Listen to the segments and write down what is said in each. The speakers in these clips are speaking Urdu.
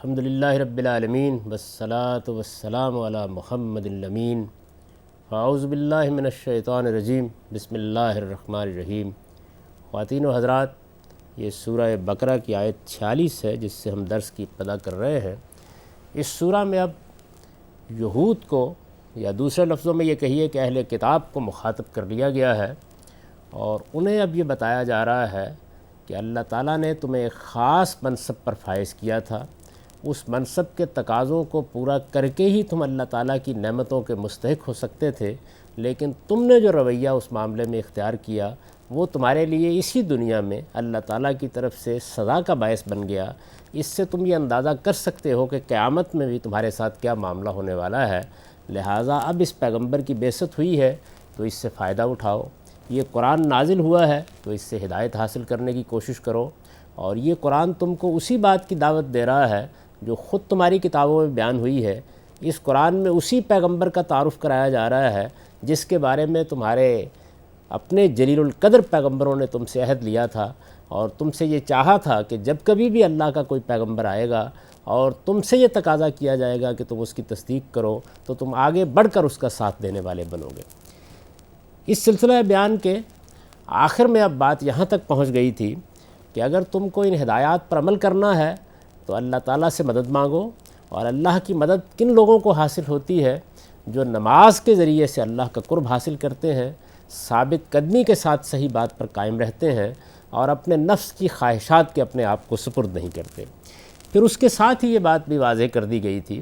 الحمدللہ رب العالمین والصلاة والسلام علی محمد الامین اعوذ باللہ من الشیطان الرجیم بسم اللہ الرحمن الرحیم۔ خواتین و حضرات، یہ سورہ بقرہ کی آیت 46 ہے جس سے ہم درس کی ابتدا کر رہے ہیں۔ اس سورہ میں اب یہود کو، یا دوسرے لفظوں میں یہ کہیے کہ اہل کتاب کو مخاطب کر لیا گیا ہے، اور انہیں اب یہ بتایا جا رہا ہے کہ اللہ تعالیٰ نے تمہیں ایک خاص منصب پر فائز کیا تھا، اس منصب کے تقاضوں کو پورا کر کے ہی تم اللہ تعالیٰ کی نعمتوں کے مستحق ہو سکتے تھے، لیکن تم نے جو رویہ اس معاملے میں اختیار کیا وہ تمہارے لیے اسی دنیا میں اللہ تعالیٰ کی طرف سے سزا کا باعث بن گیا۔ اس سے تم یہ اندازہ کر سکتے ہو کہ قیامت میں بھی تمہارے ساتھ کیا معاملہ ہونے والا ہے۔ لہٰذا اب اس پیغمبر کی بعثت ہوئی ہے تو اس سے فائدہ اٹھاؤ، یہ قرآن نازل ہوا ہے تو اس سے ہدایت حاصل کرنے کی کوشش کرو، اور یہ قرآن تم کو اسی بات کی دعوت دے رہا ہے جو خود تمہاری کتابوں میں بیان ہوئی ہے۔ اس قرآن میں اسی پیغمبر کا تعارف کرایا جا رہا ہے جس کے بارے میں تمہارے اپنے جلیل القدر پیغمبروں نے تم سے عہد لیا تھا، اور تم سے یہ چاہا تھا کہ جب کبھی بھی اللہ کا کوئی پیغمبر آئے گا اور تم سے یہ تقاضا کیا جائے گا کہ تم اس کی تصدیق کرو تو تم آگے بڑھ کر اس کا ساتھ دینے والے بنو گے۔ اس سلسلہ بیان کے آخر میں اب بات یہاں تک پہنچ گئی تھی کہ اگر تم کو ان ہدایات پر عمل کرنا ہے تو اللہ تعالیٰ سے مدد مانگو، اور اللہ کی مدد کن لوگوں کو حاصل ہوتی ہے؟ جو نماز کے ذریعے سے اللہ کا قرب حاصل کرتے ہیں، ثابت قدمی کے ساتھ صحیح بات پر قائم رہتے ہیں، اور اپنے نفس کی خواہشات کے اپنے آپ کو سپرد نہیں کرتے۔ پھر اس کے ساتھ ہی یہ بات بھی واضح کر دی گئی تھی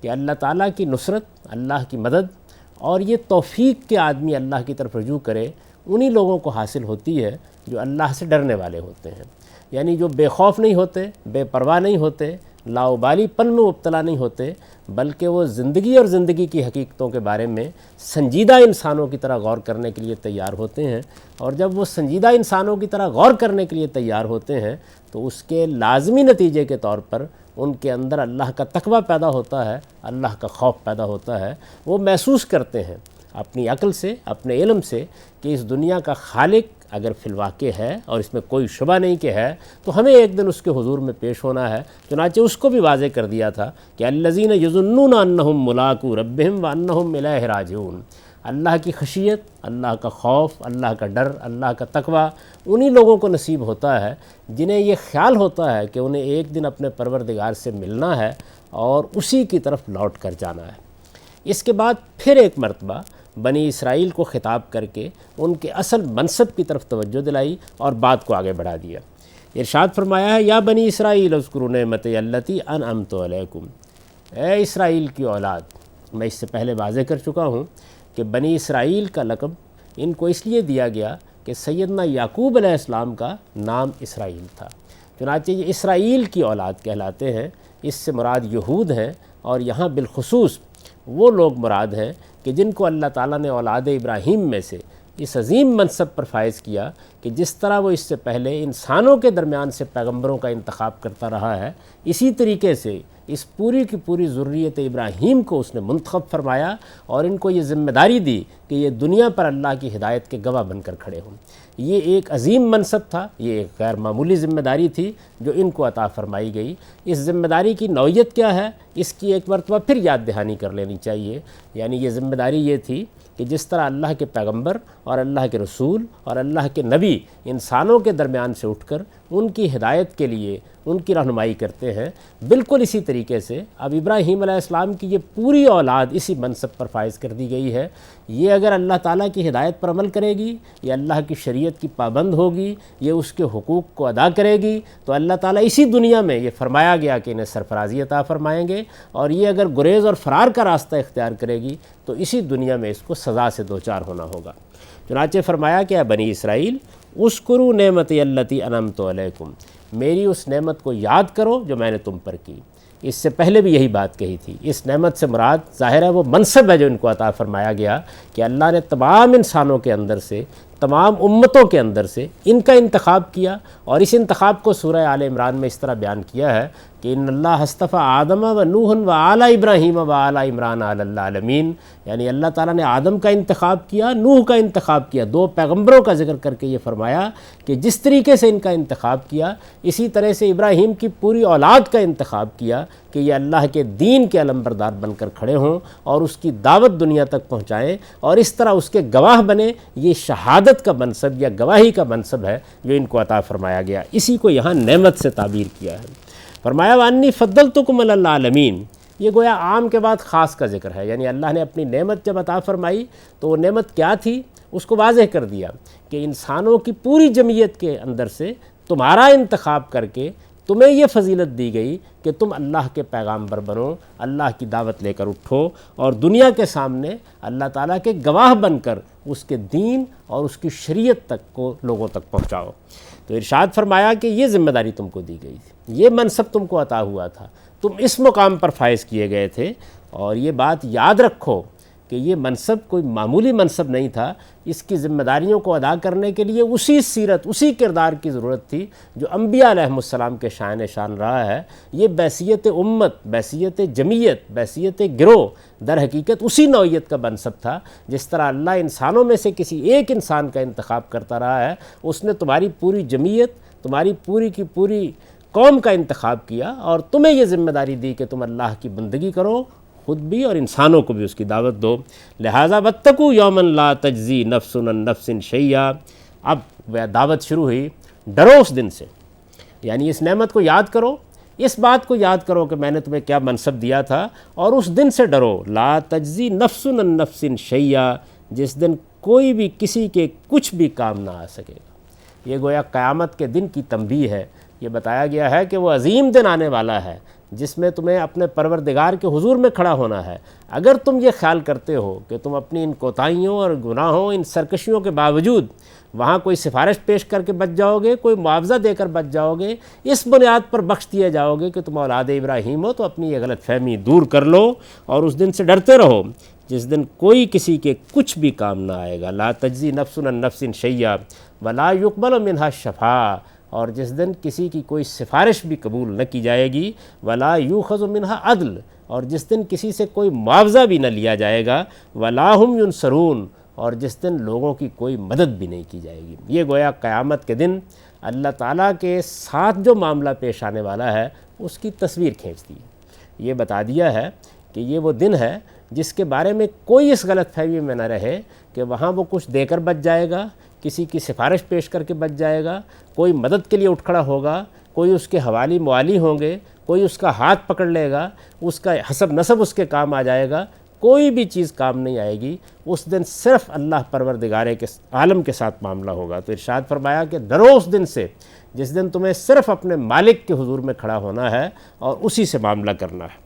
کہ اللہ تعالیٰ کی نصرت، اللہ کی مدد اور یہ توفیق کہ آدمی اللہ کی طرف رجوع کرے انہی لوگوں کو حاصل ہوتی ہے جو اللہ سے ڈرنے والے ہوتے ہیں، یعنی جو بے خوف نہیں ہوتے، بے پرواہ نہیں ہوتے، لاؤبالی پن میں مبتلا نہیں ہوتے، بلکہ وہ زندگی اور زندگی کی حقیقتوں کے بارے میں سنجیدہ انسانوں کی طرح غور کرنے کے لیے تیار ہوتے ہیں۔ اور جب وہ سنجیدہ انسانوں کی طرح غور کرنے کے لیے تیار ہوتے ہیں تو اس کے لازمی نتیجے کے طور پر ان کے اندر اللہ کا تقویٰ پیدا ہوتا ہے، اللہ کا خوف پیدا ہوتا ہے۔ وہ محسوس کرتے ہیں اپنی عقل سے، اپنے علم سے، کہ اس دنیا کا خالق اگر فی الواقع ہے، اور اس میں کوئی شبہ نہیں کہ ہے، تو ہمیں ایک دن اس کے حضور میں پیش ہونا ہے۔ چنانچہ اس کو بھی واضح کر دیا تھا کہ الذین یظنون انہم ملاقو ربہم وانہم الیہ راجعون۔ اللہ کی خشیت، اللہ کا خوف، اللہ کا ڈر، اللہ کا تقویٰ انہی لوگوں کو نصیب ہوتا ہے جنہیں یہ خیال ہوتا ہے کہ انہیں ایک دن اپنے پروردگار سے ملنا ہے اور اسی کی طرف لوٹ کر جانا ہے۔ اس کے بعد پھر ایک مرتبہ بنی اسرائیل کو خطاب کر کے ان کے اصل منصب کی طرف توجہ دلائی اور بات کو آگے بڑھا دیا۔ ارشاد فرمایا ہے، یا بنی اسرائیل اذکروا نعمتی التی انعمت علیکم۔ اے اسرائیل کی اولاد، میں اس سے پہلے واضح کر چکا ہوں کہ بنی اسرائیل کا لقب ان کو اس لیے دیا گیا کہ سیدنا یعقوب علیہ السلام کا نام اسرائیل تھا، چنانچہ یہ اسرائیل کی اولاد کہلاتے ہیں۔ اس سے مراد یہود ہیں، اور یہاں بالخصوص وہ لوگ مراد ہیں کہ جن کو اللہ تعالیٰ نے اولاد ابراہیم میں سے اس عظیم منصب پر فائز کیا کہ جس طرح وہ اس سے پہلے انسانوں کے درمیان سے پیغمبروں کا انتخاب کرتا رہا ہے، اسی طریقے سے اس پوری کی پوری ذریت ابراہیم کو اس نے منتخب فرمایا، اور ان کو یہ ذمہ داری دی کہ یہ دنیا پر اللہ کی ہدایت کے گواہ بن کر کھڑے ہوں۔ یہ ایک عظیم منصب تھا، یہ ایک غیر معمولی ذمہ داری تھی جو ان کو عطا فرمائی گئی۔ اس ذمہ داری کی نوعیت کیا ہے، اس کی ایک مرتبہ پھر یاد دہانی کر لینی چاہیے۔ یعنی یہ ذمہ داری یہ تھی کہ جس طرح اللہ کے پیغمبر اور اللہ کے رسول اور اللہ کے نبی انسانوں کے درمیان سے اٹھ کر ان کی ہدایت کے لیے ان کی رہنمائی کرتے ہیں، بالکل اسی طریقے سے اب ابراہیم علیہ السلام کی یہ پوری اولاد اسی منصب پر فائز کر دی گئی ہے۔ یہ اگر اللہ تعالیٰ کی ہدایت پر عمل کرے گی، یہ اللہ کی شریعت کی پابند ہوگی، یہ اس کے حقوق کو ادا کرے گی، تو اللہ تعالیٰ اسی دنیا میں یہ فرمایا گیا کہ انہیں سرفرازی عطا فرمائیں گے، اور یہ اگر گریز اور فرار کا راستہ اختیار کرے گی تو اسی دنیا میں اس کو سزا سے دوچار ہونا ہوگا۔ چنانچہ فرمایا کہ اے بنی اسرائیل اذکروا نعمتی التی انعمت علیکم، میری اس نعمت کو یاد کرو جو میں نے تم پر کی۔ اس سے پہلے بھی یہی بات کہی تھی۔ اس نعمت سے مراد ظاہر ہے وہ منصب ہے جو ان کو عطا فرمایا گیا کہ اللہ نے تمام انسانوں کے اندر سے، تمام امتوں کے اندر سے ان کا انتخاب کیا، اور اس انتخاب کو سورہ آل عمران میں اس طرح بیان کیا ہے کہ ان اللہ اصطفیٰ آدم و نوح و آل ابراہیم و آل عمران علی العالمین، یعنی اللہ تعالیٰ نے آدم کا انتخاب کیا، نوح کا انتخاب کیا، دو پیغمبروں کا ذکر کر کے یہ فرمایا کہ جس طریقے سے ان کا انتخاب کیا، اسی طرح سے ابراہیم کی پوری اولاد کا انتخاب کیا کہ یہ اللہ کے دین کے علمبردار بن کر کھڑے ہوں اور اس کی دعوت دنیا تک پہنچائیں، اور اس طرح اس کے گواہ بنے۔ یہ شہادت کا منصب یا گواہی کا منصب ہے جو ان کو عطا فرمایا گیا، اسی کو یہاں نعمت سے تعبیر کیا ہے۔ فرمایا وانی فضلتکم علی العالمین، یہ گویا عام کے بعد خاص کا ذکر ہے، یعنی اللہ نے اپنی نعمت جب عطا فرمائی تو وہ نعمت کیا تھی اس کو واضح کر دیا کہ انسانوں کی پوری جمعیت کے اندر سے تمہارا انتخاب کر کے تمہیں یہ فضیلت دی گئی کہ تم اللہ کے پیغامبر بنو، اللہ کی دعوت لے کر اٹھو اور دنیا کے سامنے اللہ تعالیٰ کے گواہ بن کر اس کے دین اور اس کی شریعت تک کو لوگوں تک پہنچاؤ۔ تو ارشاد فرمایا کہ یہ ذمہ داری تم کو دی گئی تھی، یہ منصب تم کو عطا ہوا تھا، تم اس مقام پر فائز کیے گئے تھے، اور یہ بات یاد رکھو کہ یہ منصب کوئی معمولی منصب نہیں تھا، اس کی ذمہ داریوں کو ادا کرنے کے لیے اسی سیرت، اسی کردار کی ضرورت تھی جو انبیاء علیہ السلام کے شان شان رہا ہے۔ یہ بیسیت امت، بیسیت جمعیت، بیسیت گروہ در حقیقت اسی نوعیت کا منصب تھا۔ جس طرح اللہ انسانوں میں سے کسی ایک انسان کا انتخاب کرتا رہا ہے، اس نے تمہاری پوری جمعیت، تمہاری پوری کی پوری قوم کا انتخاب کیا اور تمہیں یہ ذمہ داری دی کہ تم اللہ کی بندگی کرو، خود بھی اور انسانوں کو بھی اس کی دعوت دو۔ لہٰذا واتقوا یوما لا تجزی نفس عن نفس شیئا، اب وہ دعوت شروع ہوئی، ڈرو اس دن سے، یعنی اس نعمت کو یاد کرو، اس بات کو یاد کرو کہ میں نے تمہیں کیا منصب دیا تھا، اور اس دن سے ڈرو، لا تجزی نفس عن نفس شیئا، جس دن کوئی بھی کسی کے کچھ بھی کام نہ آ سکے گا۔ یہ گویا قیامت کے دن کی تنبیہ ہے، یہ بتایا گیا ہے کہ وہ عظیم دن آنے والا ہے جس میں تمہیں اپنے پروردگار کے حضور میں کھڑا ہونا ہے۔ اگر تم یہ خیال کرتے ہو کہ تم اپنی ان کوتاہیوں اور گناہوں، ان سرکشیوں کے باوجود وہاں کوئی سفارش پیش کر کے بچ جاؤ گے، کوئی معاوضہ دے کر بچ جاؤ گے، اس بنیاد پر بخش دیے جاؤ گے کہ تم اولاد ابراہیم ہو، تو اپنی یہ غلط فہمی دور کر لو اور اس دن سے ڈرتے رہو جس دن کوئی کسی کے کچھ بھی کام نہ آئے گا۔ لا تجزی نفس عن نفس شیئا ولا یقبل منہا شفاعہ، اور جس دن کسی کی کوئی سفارش بھی قبول نہ کی جائے گی، ولا یؤخذ منہا عدل، اور جس دن کسی سے کوئی معاوضہ بھی نہ لیا جائے گا، ولا ہم ینصرون، اور جس دن لوگوں کی کوئی مدد بھی نہیں کی جائے گی۔ یہ گویا قیامت کے دن اللہ تعالیٰ کے ساتھ جو معاملہ پیش آنے والا ہے اس کی تصویر کھینچتی ہے۔ یہ بتا دیا ہے کہ یہ وہ دن ہے جس کے بارے میں کوئی اس غلط فہمی میں نہ رہے کہ وہاں وہ کچھ دے کر بچ جائے گا، کسی کی سفارش پیش کر کے بچ جائے گا، کوئی مدد کے لیے اٹھ کھڑا ہوگا، کوئی اس کے حوالی موالی ہوں گے، کوئی اس کا ہاتھ پکڑ لے گا، اس کا حسب نسب اس کے کام آ جائے گا، کوئی بھی چیز کام نہیں آئے گی۔ اس دن صرف اللہ پروردگار کے عالم کے ساتھ معاملہ ہوگا۔ تو ارشاد فرمایا کہ ڈرو اس دن سے جس دن تمہیں صرف اپنے مالک کے حضور میں کھڑا ہونا ہے اور اسی سے معاملہ کرنا ہے۔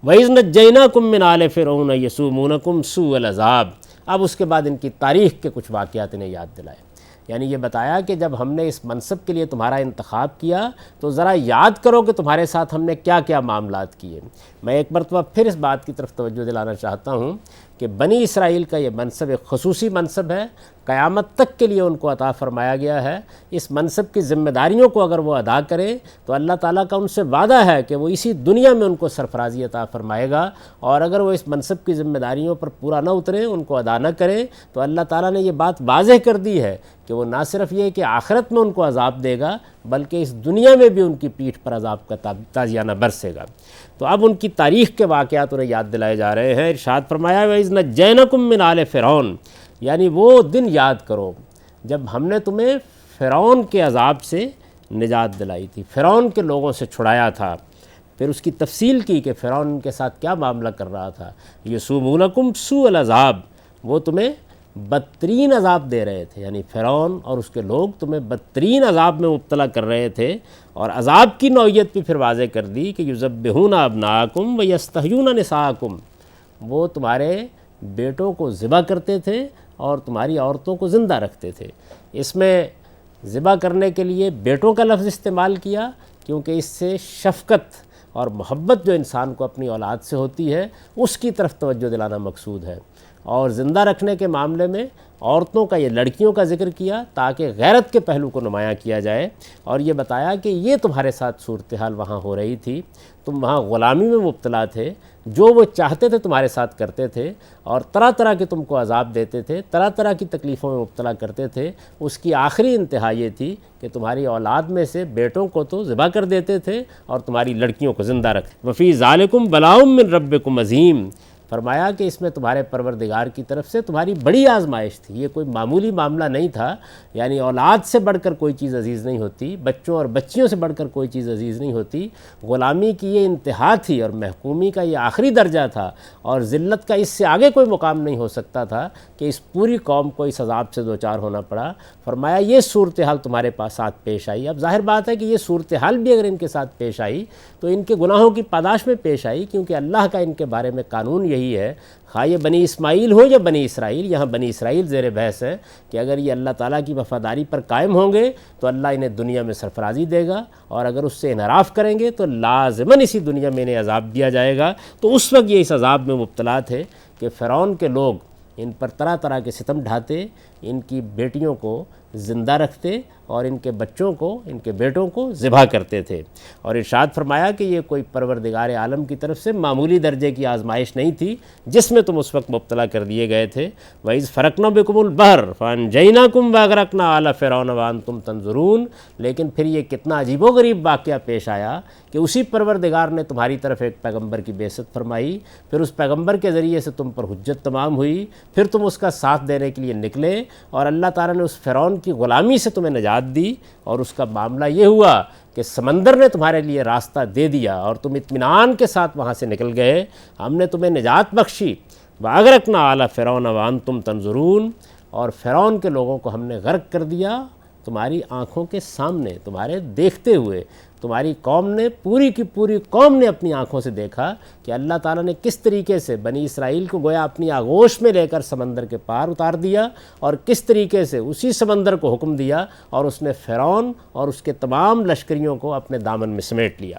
وَإِذْ نَجَّيْنَاكُم مِّنْ آلِ فِرْعَوْنَ يَسُومُونَكُمْ سُوءَ الْعَذَابِ، اب اس کے بعد ان کی تاریخ کے کچھ واقعات انہیں یاد دلائے، یعنی یہ بتایا کہ جب ہم نے اس منصب کے لیے تمہارا انتخاب کیا تو ذرا یاد کرو کہ تمہارے ساتھ ہم نے کیا کیا معاملات کیے۔ میں ایک مرتبہ پھر اس بات کی طرف توجہ دلانا چاہتا ہوں کہ بنی اسرائیل کا یہ منصب ایک خصوصی منصب ہے، قیامت تک کے لیے ان کو عطا فرمایا گیا ہے۔ اس منصب کی ذمہ داریوں کو اگر وہ ادا کریں تو اللہ تعالیٰ کا ان سے وعدہ ہے کہ وہ اسی دنیا میں ان کو سرفرازی عطا فرمائے گا، اور اگر وہ اس منصب کی ذمہ داریوں پر پورا نہ اتریں، ان کو ادا نہ کریں، تو اللہ تعالیٰ نے یہ بات واضح کر دی ہے کہ وہ نہ صرف یہ کہ آخرت میں ان کو عذاب دے گا بلکہ اس دنیا میں بھی ان کی پیٹھ پر عذاب کا تازیانہ برسے گا۔ تو اب ان کی تاریخ کے واقعات انہیں یاد دلائے جا رہے ہیں۔ ارشاد فرمایا وَإِذْ نَجَّيْنَاكُم مِّنْ آلِ فِرْعَوْنَ، یعنی وہ دن یاد کرو جب ہم نے تمہیں فرعون کے عذاب سے نجات دلائی تھی، فرعون کے لوگوں سے چھڑایا تھا۔ پھر اس کی تفصیل کی کہ فرعون ان کے ساتھ کیا معاملہ کر رہا تھا۔ یسومونکم سوء العذاب، وہ تمہیں بدترین عذاب دے رہے تھے، یعنی فرعون اور اس کے لوگ تمہیں بدترین عذاب میں مبتلا کر رہے تھے، اور عذاب کی نوعیت بھی پھر واضح کر دی کہ یذبحون ابناءکم ویستحیون نساءکم، وہ تمہارے بیٹوں کو ذبح کرتے تھے اور تمہاری عورتوں کو زندہ رکھتے تھے۔ اس میں ذبح کرنے کے لیے بیٹوں کا لفظ استعمال کیا کیونکہ اس سے شفقت اور محبت جو انسان کو اپنی اولاد سے ہوتی ہے اس کی طرف توجہ دلانا مقصود ہے، اور زندہ رکھنے کے معاملے میں عورتوں کا، یہ لڑکیوں کا ذکر کیا تاکہ غیرت کے پہلو کو نمایاں کیا جائے، اور یہ بتایا کہ یہ تمہارے ساتھ صورتحال وہاں ہو رہی تھی، تم وہاں غلامی میں مبتلا تھے، جو وہ چاہتے تھے تمہارے ساتھ کرتے تھے، اور طرح طرح کے تم کو عذاب دیتے تھے، طرح طرح کی تکلیفوں میں مبتلا کرتے تھے۔ اس کی آخری انتہا یہ تھی کہ تمہاری اولاد میں سے بیٹوں کو تو ذبح کر دیتے تھے اور تمہاری لڑکیوں کو زندہ رکھ۔ وفی ذالکم بلاء من ربکم عظیم، فرمایا کہ اس میں تمہارے پروردگار کی طرف سے تمہاری بڑی آزمائش تھی، یہ کوئی معمولی معاملہ نہیں تھا، یعنی اولاد سے بڑھ کر کوئی چیز عزیز نہیں ہوتی، بچوں اور بچیوں سے بڑھ کر کوئی چیز عزیز نہیں ہوتی۔ غلامی کی یہ انتہا تھی اور محکومی کا یہ آخری درجہ تھا، اور ذلت کا اس سے آگے کوئی مقام نہیں ہو سکتا تھا کہ اس پوری قوم کو اس عذاب سے دوچار ہونا پڑا۔ فرمایا یہ صورتحال تمہارے پاس ساتھ پیش آئی۔ اب ظاہر بات ہے کہ یہ صورتحال بھی اگر ان کے ساتھ پیش آئی تو ان کے گناہوں کی پاداش میں پیش آئی، کیونکہ اللہ کا ان کے بارے میں قانون یہی ہے، خواہ یہ بنی اسماعیل ہو یا بنی اسرائیل، یہاں بنی اسرائیل زیر بحث ہے کہ اگر یہ اللہ تعالیٰ کی وفاداری پر قائم ہوں گے تو اللہ انہیں دنیا میں سرفرازی دے گا، اور اگر اس سے انحراف کریں گے تو لازماً اسی دنیا میں انہیں عذاب دیا جائے گا۔ تو اس وقت یہ اس عذاب میں مبتلا تھے کہ فرعون کے لوگ ان پر طرح طرح کے ستم ڈھاتے، ان کی بیٹیوں کو زندہ رکھتے اور ان کے بچوں کو، ان کے بیٹوں کو ذبح کرتے تھے، اور ارشاد فرمایا کہ یہ کوئی پروردگار عالم کی طرف سے معمولی درجے کی آزمائش نہیں تھی جس میں تم اس وقت مبتلا کر دیے گئے تھے۔ وَإِذْ فَرَقْنَا بِكُمُ الْبَحْرَ فَأَنْجَيْنَاكُمْ وَأَغْرَقْنَا آلَ فِرْعَوْنَ وَأَنْتُمْ تَنظُرُونَ۔ لیکن پھر یہ کتنا عجیب و غریب واقعہ پیش آیا کہ اسی پروردگار نے تمہاری طرف ایک پیغمبر کی بعثت فرمائی، پھر اس پیغمبر کے ذریعے سے تم پر حجت تمام ہوئی، پھر تم اس کا ساتھ دینے کے لیے نکلے، اور اللہ تعالیٰ نے اس فرعون کی غلامی سے تمہیں نجات دی، اور اس کا معاملہ یہ ہوا کہ سمندر نے تمہارے لیے راستہ دے دیا اور تم اطمینان کے ساتھ وہاں سے نکل گئے، ہم نے تمہیں نجات بخشی۔ وَأَغْرَقْنَا آلَ فِرْعَوْنَ وَأَنْتُمْ تَنظُرُونَ، اور فرعون کے لوگوں کو ہم نے غرق کر دیا تمہاری آنکھوں کے سامنے، تمہارے دیکھتے ہوئے۔ تمہاری قوم نے، پوری کی پوری قوم نے اپنی آنکھوں سے دیکھا کہ اللہ تعالیٰ نے کس طریقے سے بنی اسرائیل کو گویا اپنی آغوش میں لے کر سمندر کے پار اتار دیا، اور کس طریقے سے اسی سمندر کو حکم دیا اور اس نے فرعون اور اس کے تمام لشکریوں کو اپنے دامن میں سمیٹ لیا۔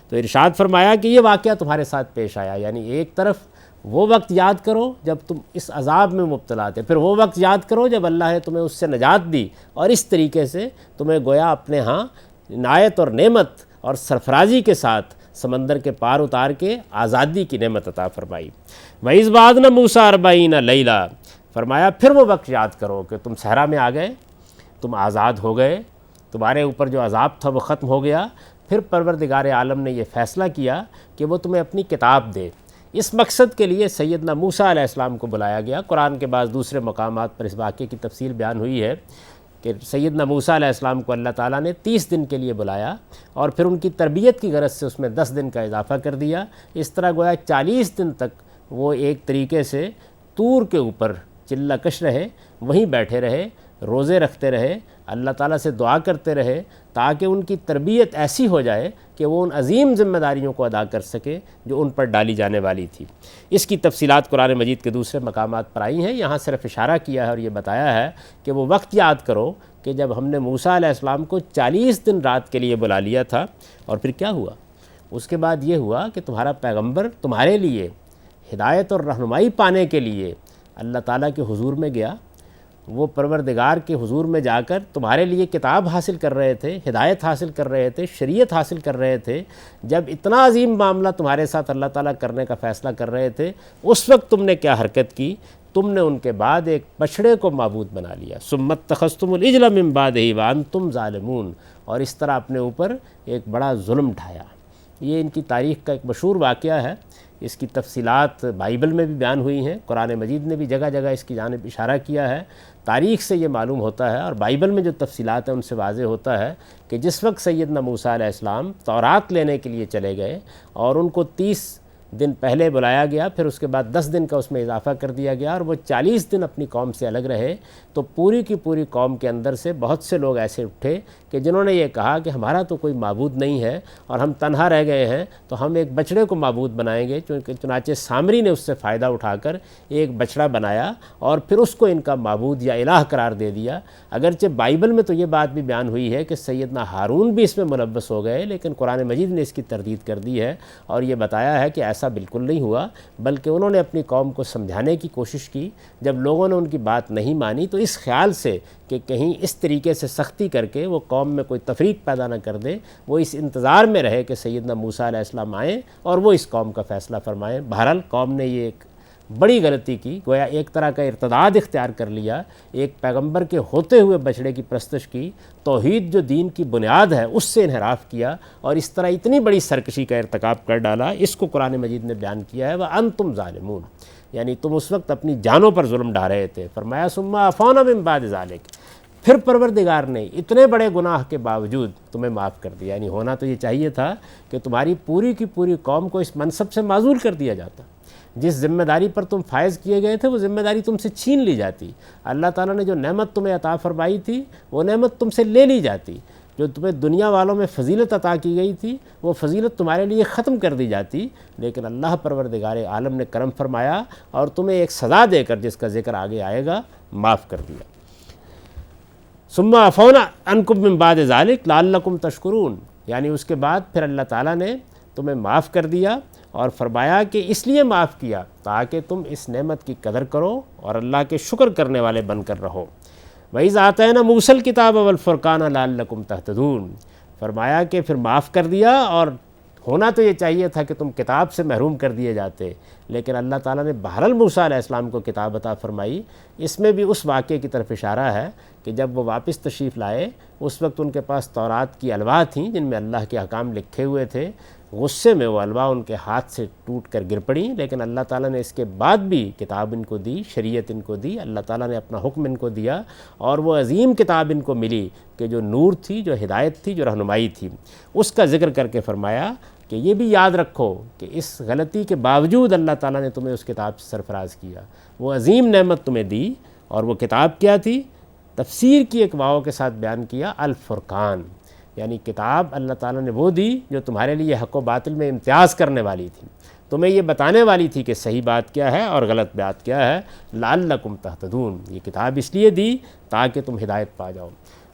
تو ارشاد فرمایا کہ یہ واقعہ تمہارے ساتھ پیش آیا، یعنی ایک طرف وہ وقت یاد کرو جب تم اس عذاب میں مبتلا تھے، پھر وہ وقت یاد کرو جب اللہ نے تمہیں اس سے نجات دی، اور اس طریقے سے تمہیں گویا اپنے ہاں عنایت اور نعمت اور سرفرازی کے ساتھ سمندر کے پار اتار کے آزادی کی نعمت عطا فرمائی۔ وَإِذْ بَعَثْنَا مُوسَىٰ 40 لَيْلًا، فرمایا پھر وہ وقت یاد کرو کہ تم صحرا میں آ گئے، تم آزاد ہو گئے، تمہارے اوپر جو عذاب تھا وہ ختم ہو گیا۔ پھر پروردگار عالم نے یہ فیصلہ کیا کہ وہ تمہیں اپنی کتاب دے۔ اس مقصد کے لیے سیدنا موسیٰ علیہ السلام کو بلایا گیا۔ قرآن کے بعض دوسرے مقامات پر اس واقعے کی تفصیل بیان ہوئی ہے کہ سیدنا موسیٰ علیہ السلام کو اللہ تعالیٰ نے 30 دن کے لیے بلایا، اور پھر ان کی تربیت کی غرض سے اس میں 10 دن کا اضافہ کر دیا۔ اس طرح گویا 40 دن تک وہ ایک طریقے سے طور کے اوپر چلہ کش رہے، وہیں بیٹھے رہے، روزے رکھتے رہے، اللہ تعالیٰ سے دعا کرتے رہے تاکہ ان کی تربیت ایسی ہو جائے کہ وہ ان عظیم ذمہ داریوں کو ادا کر سکے جو ان پر ڈالی جانے والی تھی۔ اس کی تفصیلات قرآن مجید کے دوسرے مقامات پر آئی ہیں، یہاں صرف اشارہ کیا ہے اور یہ بتایا ہے کہ وہ وقت یاد کرو کہ جب ہم نے موسیٰ علیہ السلام کو 40 دن رات کے لیے بلا لیا تھا، اور پھر کیا ہوا؟ اس کے بعد یہ ہوا کہ تمہارا پیغمبر تمہارے لیے ہدایت اور رہنمائی پانے کے لیے اللہ تعالیٰ کے حضور میں گیا، وہ پروردگار کے حضور میں جا کر تمہارے لیے کتاب حاصل کر رہے تھے، ہدایت حاصل کر رہے تھے، شریعت حاصل کر رہے تھے۔ جب اتنا عظیم معاملہ تمہارے ساتھ اللہ تعالیٰ کرنے کا فیصلہ کر رہے تھے، اس وقت تم نے کیا حرکت کی؟ تم نے ان کے بعد ایک بچھڑے کو معبود بنا لیا، ثم اتخذتم العجل من بعدہ وانتم ظالمون، اور اس طرح اپنے اوپر ایک بڑا ظلم ڈھایا۔ یہ ان کی تاریخ کا ایک مشہور واقعہ ہے، اس کی تفصیلات بائبل میں بھی بیان ہوئی ہیں، قرآن مجید نے بھی جگہ جگہ اس کی جانب اشارہ کیا ہے۔ تاریخ سے یہ معلوم ہوتا ہے اور بائبل میں جو تفصیلات ہیں ان سے واضح ہوتا ہے کہ جس وقت سیدنا موسیٰ علیہ السلام تورات لینے کے لیے چلے گئے اور ان کو 30 دن پہلے بلایا گیا، پھر اس کے بعد 10 دن کا اس میں اضافہ کر دیا گیا، اور وہ 40 دن اپنی قوم سے الگ رہے، تو پوری کی پوری قوم کے اندر سے بہت سے لوگ ایسے اٹھے کہ جنہوں نے یہ کہا کہ ہمارا تو کوئی معبود نہیں ہے اور ہم تنہا رہ گئے ہیں، تو ہم ایک بچڑے کو معبود بنائیں گے۔ چنانچہ سامری نے اس سے فائدہ اٹھا کر ایک بچڑا بنایا اور پھر اس کو ان کا معبود یا الہ قرار دے دیا۔ اگرچہ بائبل میں تو یہ بات بھی بیان ہوئی ہے کہ سیدنا ہارون بھی اس میں ملوث ہو گئے، لیکن قرآن مجید نے اس کی تردید کر دی ہے اور یہ بتایا ہے کہ ایسا ایسا بالکل نہیں ہوا، بلکہ انہوں نے اپنی قوم کو سمجھانے کی کوشش کی۔ جب لوگوں نے ان کی بات نہیں مانی تو اس خیال سے کہ کہیں اس طریقے سے سختی کر کے وہ قوم میں کوئی تفریق پیدا نہ کر دے، وہ اس انتظار میں رہے کہ سیدنا موسیٰ علیہ السلام آئیں اور وہ اس قوم کا فیصلہ فرمائیں۔ بہرحال قوم نے یہ ایک بڑی غلطی کی، گویا ایک طرح کا ارتداد اختیار کر لیا، ایک پیغمبر کے ہوتے ہوئے بچڑے کی پرستش کی، توحید جو دین کی بنیاد ہے اس سے انحراف کیا، اور اس طرح اتنی بڑی سرکشی کا ارتکاب کر ڈالا۔ اس کو قرآن مجید نے بیان کیا ہے وَأَنْتُمْ ظَالِمُونَ، یعنی تم اس وقت اپنی جانوں پر ظلم ڈھا رہے تھے۔ فرمایا ثُمَّ عَفَوْنَا مِن بَعْدِ ذَلِكَ، پھر پروردگار نے اتنے بڑے گناہ کے باوجود تمہیں معاف کر دیا۔ یعنی ہونا تو یہ چاہیے تھا کہ تمہاری پوری کی پوری قوم کو اس منصب سے معزول کر دیا جاتا، جس ذمہ داری پر تم فائز کیے گئے تھے وہ ذمہ داری تم سے چھین لی جاتی، اللہ تعالیٰ نے جو نعمت تمہیں عطا فرمائی تھی وہ نعمت تم سے لے لی جاتی، جو تمہیں دنیا والوں میں فضیلت عطا کی گئی تھی وہ فضیلت تمہارے لیے ختم کر دی جاتی، لیکن اللہ پروردگار عالم نے کرم فرمایا اور تمہیں ایک سزا دے کر، جس کا ذکر آگے آئے گا، معاف کر دیا۔ ثم عفونا عنکم من بعد ذلک لعلکم تشکرون، یعنی اس کے بعد پھر اللہ تعالیٰ نے تمہیں معاف کر دیا اور فرمایا کہ اس لیے معاف کیا تاکہ تم اس نعمت کی قدر کرو اور اللہ کے شکر کرنے والے بن کر رہو۔ وَإِذْ آتَيْنَا مُوسَى الْكِتَابَ وَالْفُرْقَانَ لَعَلَّكُمْ تَهْتَدُونَ، فرمایا کہ پھر معاف کر دیا، اور ہونا تو یہ چاہیے تھا کہ تم کتاب سے محروم کر دیے جاتے، لیکن اللہ تعالیٰ نے بہرحال موسیٰ علیہ السلام کو کتاب عطا فرمائی۔ اس میں بھی اس واقعے کی طرف اشارہ ہے کہ جب وہ واپس تشریف لائے اس وقت ان کے پاس تورات کی الواح تھیں جن میں اللہ کے احکام لکھے ہوئے تھے۔ غصے میں وہ الواح ان کے ہاتھ سے ٹوٹ کر گر پڑیں، لیکن اللہ تعالیٰ نے اس کے بعد بھی کتاب ان کو دی، شریعت ان کو دی، اللہ تعالیٰ نے اپنا حکم ان کو دیا، اور وہ عظیم کتاب ان کو ملی کہ جو نور تھی، جو ہدایت تھی، جو رہنمائی تھی۔ اس کا ذکر کر کے فرمایا کہ یہ بھی یاد رکھو کہ اس غلطی کے باوجود اللہ تعالیٰ نے تمہیں اس کتاب سے سرفراز کیا، وہ عظیم نعمت تمہیں دی، اور وہ کتاب کیا تھی؟ تفسیر کی ایک واو کے ساتھ بیان کیا، الفرقان، یعنی کتاب اللہ تعالیٰ نے وہ دی جو تمہارے لیے حق و باطل میں امتیاز کرنے والی تھی، تمہیں یہ بتانے والی تھی کہ صحیح بات کیا ہے اور غلط بات کیا ہے۔ لعلکم تہتدون، یہ کتاب اس لیے دی تاکہ تم ہدایت پا جاؤ۔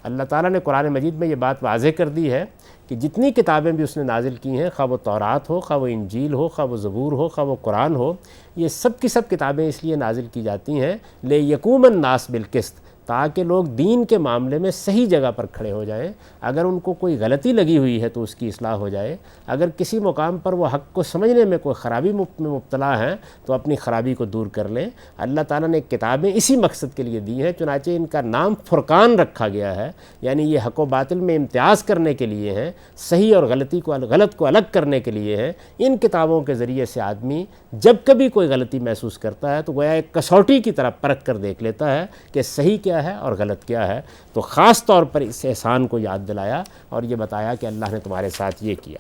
اللہ تعالیٰ نے قرآن مجید میں یہ بات واضح کر دی ہے کہ جتنی کتابیں بھی اس نے نازل کی ہیں، خواہ وہ تورات ہو، خواہ وہ انجیل ہو، خواہ وہ زبور ہو، خواہ وہ قرآن ہو، یہ سب کی سب کتابیں اس لیے نازل کی جاتی ہیں لیکوم الناس بالقسط، تاکہ لوگ دین کے معاملے میں صحیح جگہ پر کھڑے ہو جائیں۔ اگر ان کو کوئی غلطی لگی ہوئی ہے تو اس کی اصلاح ہو جائے، اگر کسی مقام پر وہ حق کو سمجھنے میں کوئی خرابی میں مبتلا ہیں تو اپنی خرابی کو دور کر لیں۔ اللہ تعالیٰ نے کتابیں اسی مقصد کے لیے دی ہیں، چنانچہ ان کا نام فرقان رکھا گیا ہے، یعنی یہ حق و باطل میں امتیاز کرنے کے لیے ہیں، صحیح اور غلط کو الگ کرنے کے لیے ہیں۔ ان کتابوں کے ذریعے سے آدمی جب کبھی کوئی غلطی محسوس کرتا ہے تو گویا ایک کسوٹی کی طرح پرکھ کر دیکھ لیتا ہے کہ صحیح کیا ہے اور غلط کیا ہے۔ تو خاص طور پر اس احسان کو یاد دلایا اور یہ بتایا کہ اللہ نے تمہارے ساتھ یہ کیا۔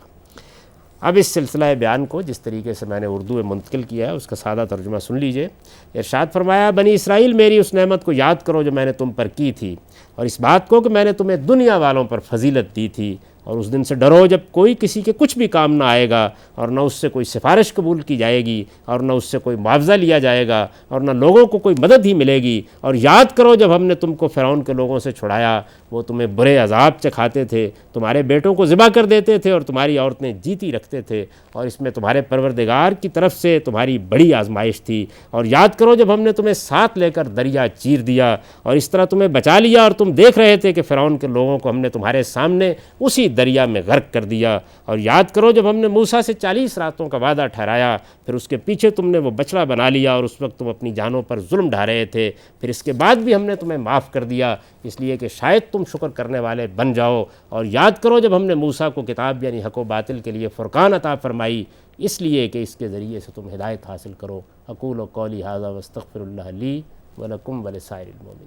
اب اس سلسلہ بیان کو جس طریقے سے میں نے اردو میں منتقل کیا ہے اس کا سادہ ترجمہ سن لیجئے۔ ارشاد فرمایا، بنی اسرائیل میری اس نعمت کو یاد کرو جو میں نے تم پر کی تھی، اور اس بات کو کہ میں نے تمہیں دنیا والوں پر فضیلت دی تھی، اور اس دن سے ڈرو جب کوئی کسی کے کچھ بھی کام نہ آئے گا، اور نہ اس سے کوئی سفارش قبول کی جائے گی، اور نہ اس سے کوئی معاوضہ لیا جائے گا، اور نہ لوگوں کو کوئی مدد ہی ملے گی۔ اور یاد کرو جب ہم نے تم کو فرعون کے لوگوں سے چھڑایا، وہ تمہیں برے عذاب چکھاتے تھے، تمہارے بیٹوں کو ذبح کر دیتے تھے اور تمہاری عورتیں جیتی رکھتے تھے، اور اس میں تمہارے پروردگار کی طرف سے تمہاری بڑی آزمائش تھی۔ اور یاد کرو جب ہم نے تمہیں ساتھ لے کر دریا چیر دیا، اور اس طرح تمہیں بچا لیا، اور تم دیکھ رہے تھے کہ فرعون کے لوگوں کو ہم نے تمہارے سامنے اسی دریا میں غرق کر دیا۔ اور یاد کرو جب ہم نے موسیٰ سے 40 راتوں کا وعدہ ٹھہرایا، پھر اس کے پیچھے تم نے وہ بچڑا بنا لیا، اور اس وقت تم اپنی جانوں پر ظلم ڈھا رہے تھے، پھر اس کے بعد بھی ہم نے تمہیں معاف کر دیا، اس لیے کہ شاید تم شکر کرنے والے بن جاؤ۔ اور یاد کرو جب ہم نے موسیٰ کو کتاب یعنی حق و باطل کے لیے فرقان عطا فرمائی، اس لیے کہ اس کے ذریعے سے تم ہدایت حاصل کرو۔ اقول قولی ھذا واستغفر اللہ لی ولکم ولسائر المؤمنین۔